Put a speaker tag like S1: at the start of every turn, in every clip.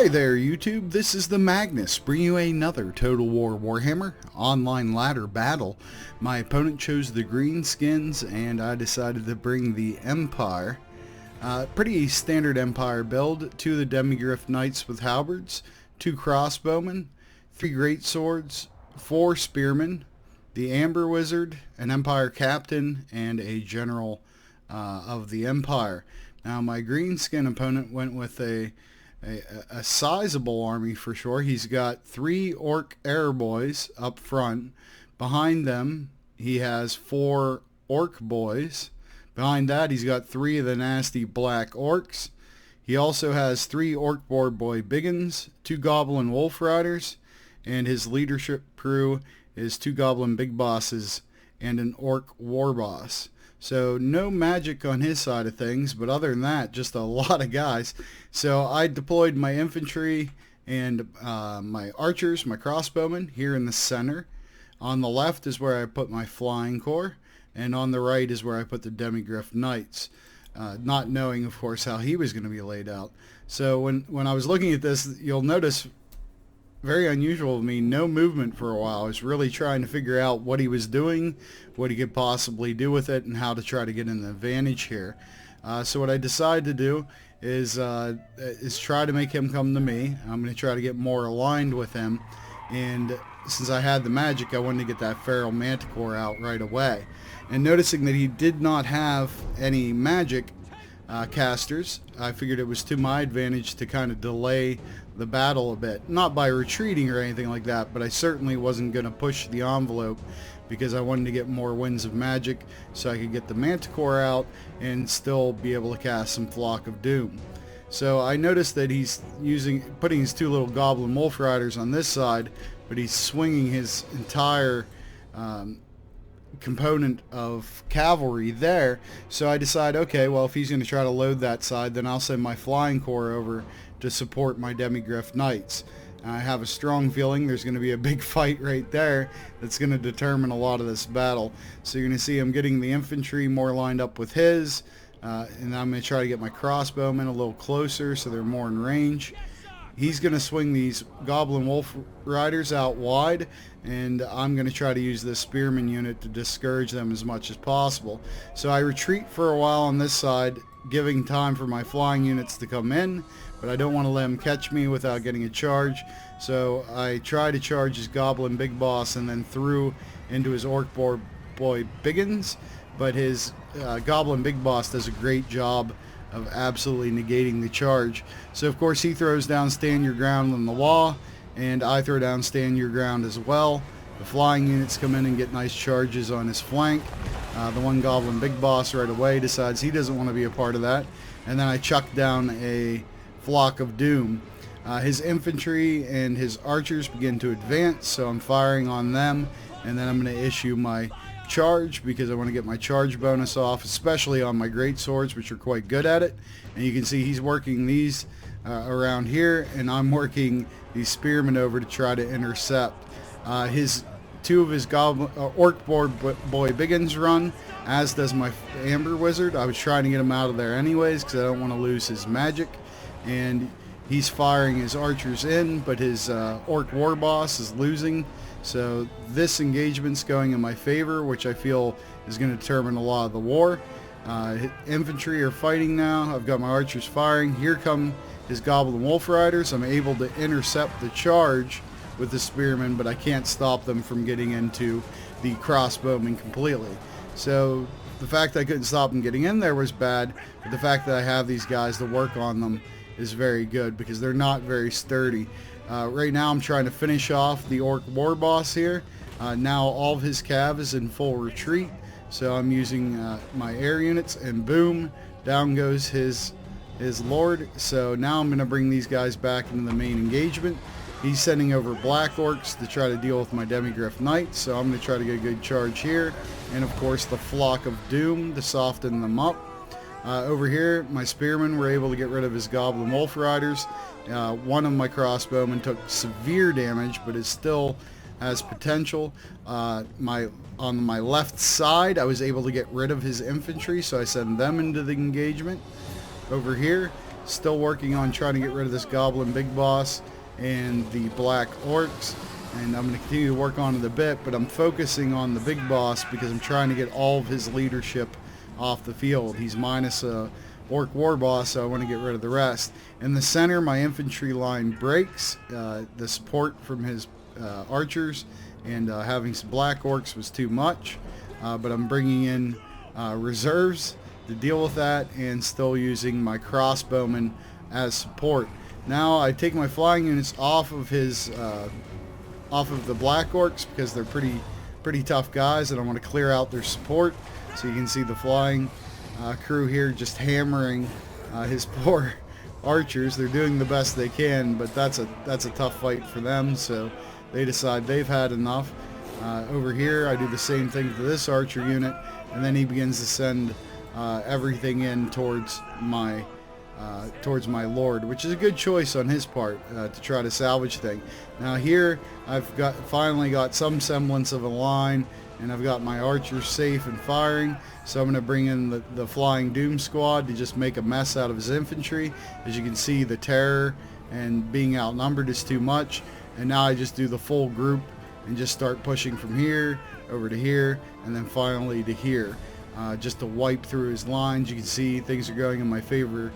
S1: Hi there YouTube, this is the Magnus, bringing you another Total War Warhammer online ladder battle. My opponent chose the Greenskins and I decided to bring the Empire. Pretty standard Empire build, 2 of the Demigryph Knights with halberds, 2 crossbowmen, 3 great swords, 4 spearmen, the Amber Wizard, an Empire Captain, and a General of the Empire. Now my Greenskin opponent went with a sizable army for sure. He's got 3 orc airboys up front. Behind them he has 4 orc boys. Behind that he's got 3 of the nasty black orcs. He also has 3 orc boy biggins, 2 goblin wolf riders, and his leadership crew is 2 goblin big bosses and an orc war boss. So no magic on his side of things, but other than that, just a lot of guys. So I deployed my infantry and my archers, my crossbowmen, here in the center. On the left is where I put my flying corps, and on the right is where I put the Demigryph Knights, not knowing, of course, how he was going to be laid out. So when I was looking at this, you'll notice, very unusual of me, no movement for a while. I was really trying to figure out what he was doing, what he could possibly do with it, and how to try to get an advantage here. So what I decided to do is try to make him come to me. I'm going to try to get more aligned with him, and since I had the magic, I wanted to get that Feral Manticore out right away. And noticing that he did not have any magic casters, I figured it was to my advantage to kind of delay the battle a bit. Not by retreating or anything like that, but I certainly wasn't going to push the envelope because I wanted to get more winds of magic so I could get the Manticore out and still be able to cast some Flock of Doom. So I noticed that he's putting his 2 little goblin wolf riders on this side, but he's swinging his entire component of cavalry there. So I decide, okay, well, if he's going to try to load that side, then I'll send my flying corps over to support my Demigryph Knights. I have a strong feeling there's going to be a big fight right there that's going to determine a lot of this battle. So you're going to see him getting the infantry more lined up with his, and I'm going to try to get my crossbowmen a little closer so they're more in range. He's going to swing these goblin wolf riders out wide, and I'm going to try to use this spearman unit to discourage them as much as possible. So I retreat for a while on this side, giving time for my flying units to come in, but I don't want to let him catch me without getting a charge. So I try to charge his goblin big boss and then threw into his orc boy biggins, but his goblin big boss does a great job of absolutely negating the charge. So of course he throws down stand your ground on the wall, and I throw down stand your ground as well. The flying units come in and get nice charges on his flank. The one goblin big boss right away decides he doesn't want to be a part of that, and then I chuck down a Flock of Doom. His infantry and his archers begin to advance, so I'm firing on them, and then I'm going to issue my charge because I want to get my charge bonus off, especially on my great swords, which are quite good at it. And you can see he's working these around here, and I'm working these spearmen over to try to intercept. His 2 of his orc boy biggins run, as does my Amber Wizard. I was trying to get him out of there anyways because I don't want to lose his magic, and he's firing his archers in, but his orc war boss is losing. So this engagement's going in my favor, which I feel is going to determine a lot of the war. Infantry are fighting now. I've got my archers firing. Here come his goblin wolf riders. I'm able to intercept the charge with the spearmen, but I can't stop them from getting into the crossbowmen completely. So the fact that I couldn't stop them getting in there was bad, but the fact that I have these guys to work on them is very good because they're not very sturdy. Right now I'm trying to finish off the orc war boss here. Now all of his cav is in full retreat, so I'm using my air units, and boom, down goes his lord. So now I'm going to bring these guys back into the main engagement. He's sending over black orcs to try to deal with my Demigryph Knights, so I'm going to try to get a good charge here, and of course the Flock of Doom to soften them up. Over here, my spearmen were able to get rid of his goblin wolf riders. One of my crossbowmen took severe damage, but it still has potential. On my left side, I was able to get rid of his infantry, so I sent them into the engagement. Over here, Still working on trying to get rid of this goblin big boss and the black orcs, and I'm going to continue to work on it a bit, but I'm focusing on the big boss because I'm trying to get all of his leadership off the field. He's minus a orc war boss, so I want to get rid of the rest. In the center, my infantry line breaks. The support from his archers and having some black orcs was too much, but I'm bringing in reserves to deal with that and still using my crossbowmen as support. Now I take my flying units off of his off of the black orcs because they're pretty tough guys, and I want to clear out their support. So you can see the flying crew here just hammering his poor archers. They're doing the best they can, but that's a tough fight for them, so they decide they've had enough. Over here I do the same thing to this archer unit, and then he begins to send everything in towards my lord, which is a good choice on his part to try to salvage things. Now here I've finally got some semblance of a line, and I've got my archers safe and firing, so I'm going to bring in the Flying Doom Squad to just make a mess out of his infantry. As you can see, the terror and being outnumbered is too much, and now I just do the full group and just start pushing from here over to here and then finally to here, just to wipe through his lines. You can see things are going in my favor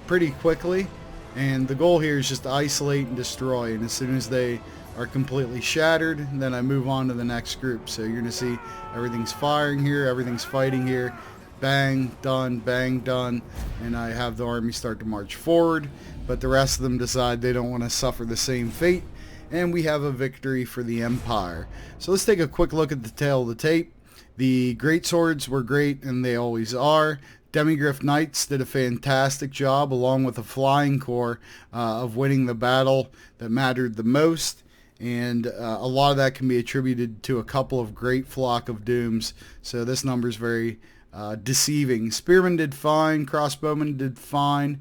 S1: pretty quickly, and the goal here is just to isolate and destroy, and as soon as they are completely shattered, then I move on to the next group. So you're going to see everything's firing here, everything's fighting here, bang, done, and I have the army start to march forward, but the rest of them decide they don't want to suffer the same fate, and we have a victory for the Empire. So let's take a quick look at the tail of the tape. The greatswords were great, and they always are. Demigryph Knights did a fantastic job, along with the Flying Corps, of winning the battle that mattered the most. And a lot of that can be attributed to a couple of great Flock of Dooms. So this number is very deceiving. Spearmen did fine. Crossbowmen did fine.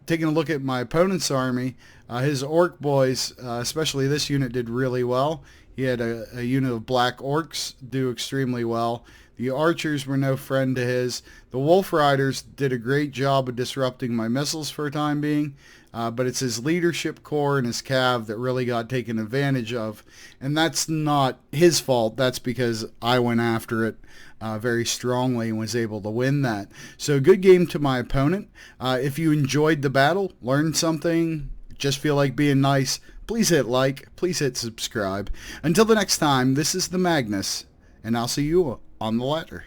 S1: Taking a look at my opponent's army, his orc boys, especially this unit, did really well. He had a unit of black orcs do extremely well. The archers were no friend to his. The wolf riders did a great job of disrupting my missiles for a time being, but it's his leadership corps and his cav that really got taken advantage of, and that's not his fault. That's because I went after it very strongly and was able to win that. So good game to my opponent. If you enjoyed the battle, learned something, just feel like being nice, please hit like, please hit subscribe. Until the next time, this is the Magnus, and I'll see you on the ladder.